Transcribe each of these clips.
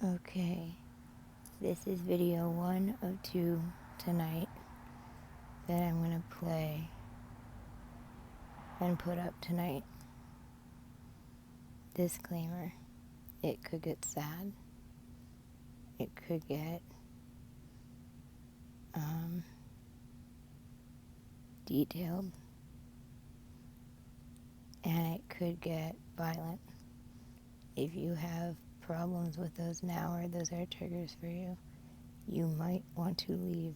Okay, this is video 1 of 2 tonight that I'm going to play and put up tonight. Disclaimer, it could get sad, it could get detailed, and it could get violent. If you have problems with those now or those are triggers for you, you might want to leave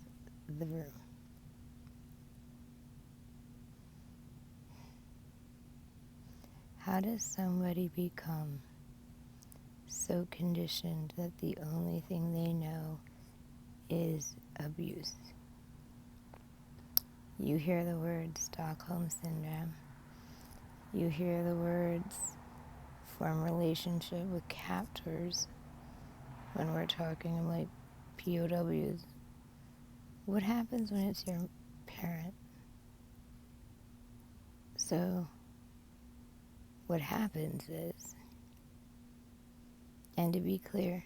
the room. How does somebody become so conditioned that the only thing they know is abuse? You hear the word Stockholm Syndrome. You hear the words from relationship with captors when we're talking like POWs. What happens when it's your parent? So what happens is, and to be clear,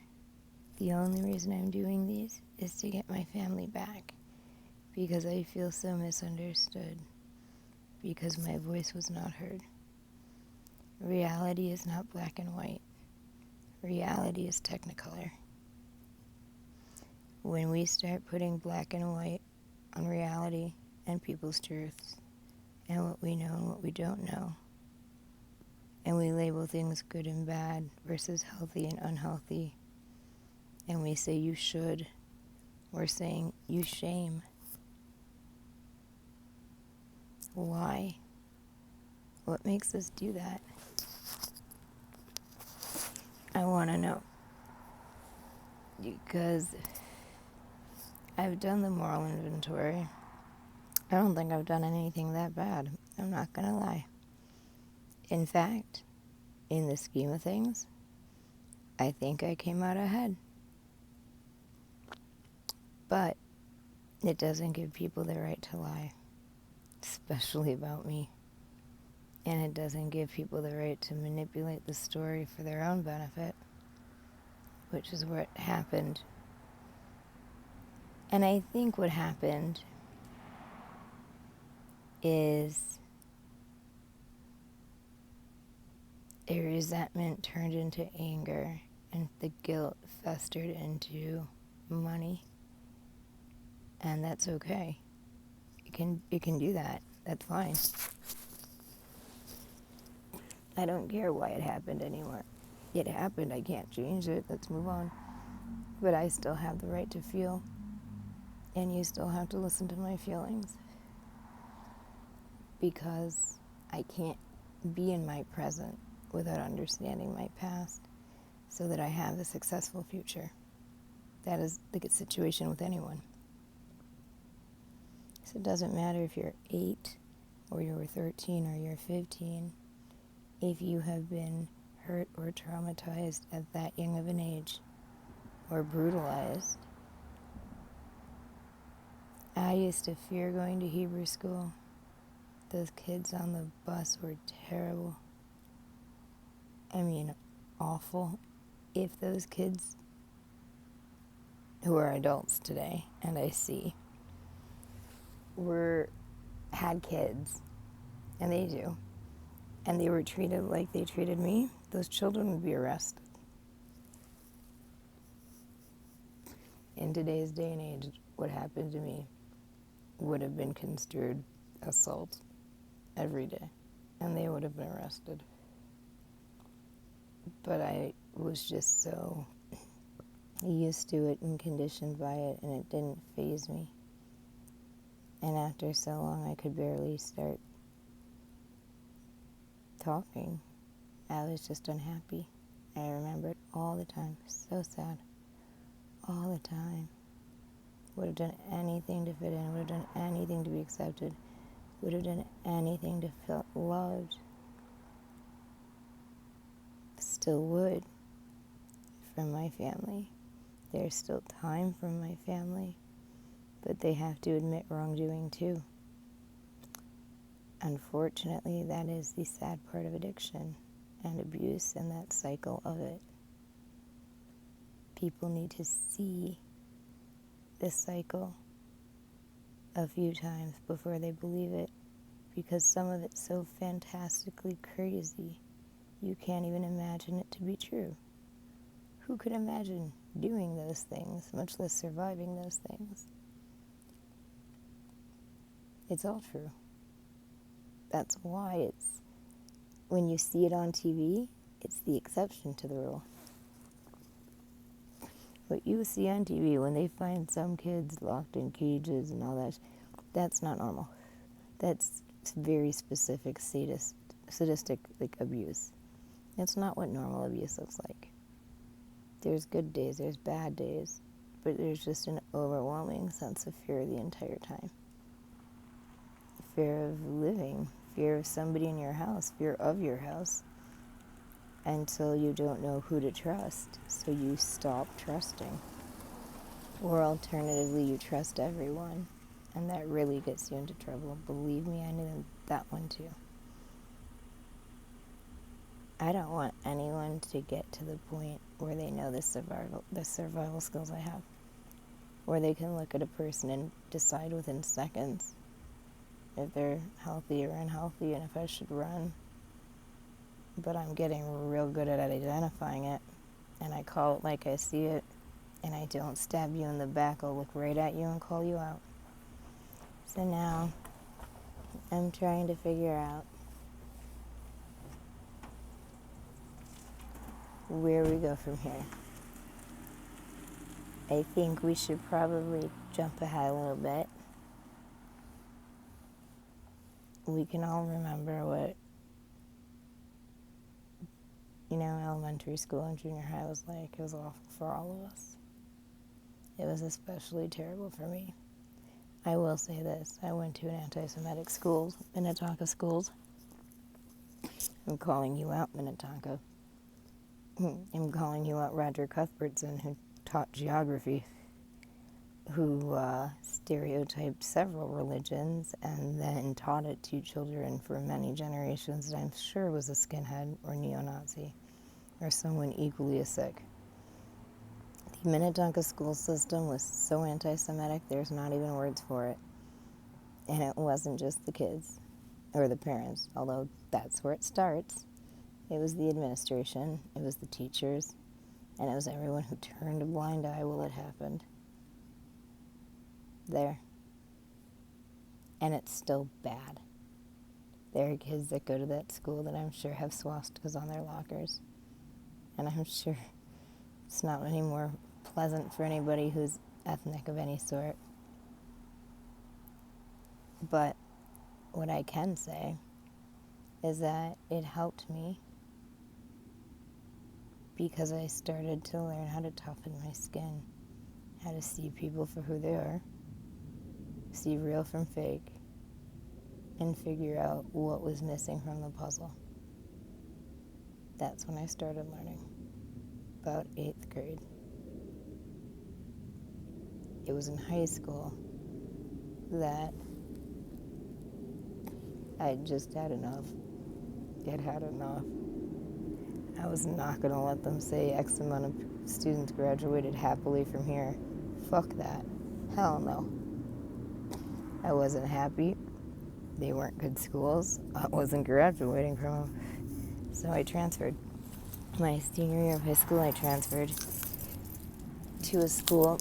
the only reason I'm doing these is to get my family back, because I feel so misunderstood, because my voice was not heard. Reality is not black and white. Reality is Technicolor. When we start putting black and white on reality and people's truths and what we know and what we don't know, and we label things good and bad versus healthy and unhealthy, and we say you should, we're saying you shame. Why? What makes us do that? I want to know. Because I've done the moral inventory. I don't think I've done anything that bad. I'm not going to lie. In fact, in the scheme of things, I think I came out ahead. But it doesn't give people the right to lie, especially about me. And it doesn't give people the right to manipulate the story for their own benefit, which is what happened. And I think what happened is a resentment turned into anger, and the guilt festered into money. And that's okay. It can do that. That's fine. I don't care why it happened anymore. It happened. I can't change it. Let's move on. But I still have the right to feel, and you still have to listen to my feelings, because I can't be in my present without understanding my past so that I have a successful future. That is the situation with anyone. So it doesn't matter if you're 8 or you're 13 or you're 15. If you have been hurt or traumatized at that young of an age or brutalized. I used to fear going to Hebrew school. Those kids on the bus were terrible. I mean, awful. If those kids who are adults today, and I see, had kids, and they do, and they were treated like they treated me, those children would be arrested. In today's day and age, what happened to me would have been construed assault every day, and they would have been arrested. But I was just so used to it and conditioned by it, and it didn't faze me. And after so long, I could barely start talking. I was just unhappy. I remember it all the time. So sad. All the time. Would have done anything to fit in. Would have done anything to be accepted. Would have done anything to feel loved. Still would. From my family. There's still time from my family. But they have to admit wrongdoing too. Unfortunately, that is the sad part of addiction and abuse and that cycle of it. people need to see this cycle a few times before they believe it, because some of it's so fantastically crazy you can't even imagine it to be true. Who could imagine doing those things, much less surviving those things? It's all true. That's why it's, when you see it on TV, it's the exception to the rule. What you see on TV when they find some kids locked in cages and all that, that's not normal. That's very specific sadistic abuse. It's not what normal abuse looks like. There's good days, there's bad days, but there's just an overwhelming sense of fear the entire time. Fear of living, fear of somebody in your house, fear of your house, until you don't know who to trust, so you stop trusting. Or alternatively, you trust everyone, and that really gets you into trouble. Believe me, I knew that one too. I don't want anyone to get to the point where they know the survival skills I have, where they can look at a person and decide within seconds if they're healthy or unhealthy and if I should run. But I'm getting real good at identifying it, and I call it like I see it, and I don't stab you in the back. I'll look right at you and call you out. So now I'm trying to figure out where we go from here. I think we should probably jump ahead a little bit. We can all remember what, elementary school and junior high was like. It was awful for all of us. It was especially terrible for me. I will say this, I went to an anti-Semitic school, Minnetonka schools. I'm calling you out, Minnetonka. I'm calling you out, Roger Cuthbertson, who taught geography, who stereotyped several religions and then taught it to children for many generations that I'm sure was a skinhead or neo-Nazi or someone equally as sick. The Minnetonka school system was so anti-Semitic, there's not even words for it. And it wasn't just the kids or the parents, although that's where it starts. It was the administration, it was the teachers, and it was everyone who turned a blind eye while it happened. There. And it's still bad. There are kids that go to that school that I'm sure have swastikas on their lockers. And I'm sure it's not any more pleasant for anybody who's ethnic of any sort. But what I can say is that it helped me because I started to learn how to toughen my skin, how to see people for who they are, see real from fake, and figure out what was missing from the puzzle. That's when I started learning, about 8th grade. It was in high school that I just had enough. It had enough. I was not going to let them say X amount of students graduated happily from here. Fuck that. Hell no. I wasn't happy. They weren't good schools. I wasn't graduating from them. So I transferred. My senior year of high school, I transferred to a school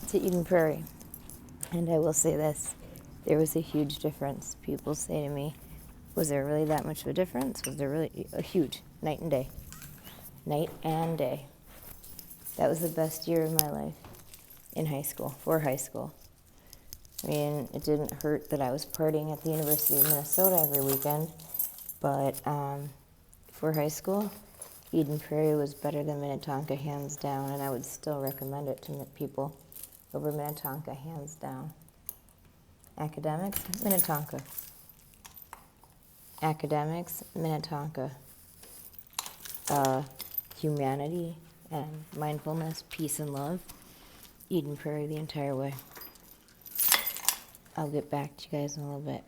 to Eden Prairie. And I will say this, there was a huge difference. People say to me, was there really that much of a difference? Was there really a huge night and day? Night and day. That was the best year of my life in high school, for high school. I mean, it didn't hurt that I was partying at the University of Minnesota every weekend, but for high school, Eden Prairie was better than Minnetonka, hands down, and I would still recommend it to people over Minnetonka, hands down. Academics, Minnetonka. Academics, Minnetonka. Humanity and mindfulness, peace and love, Eden Prairie the entire way. I'll get back to you guys in a little bit.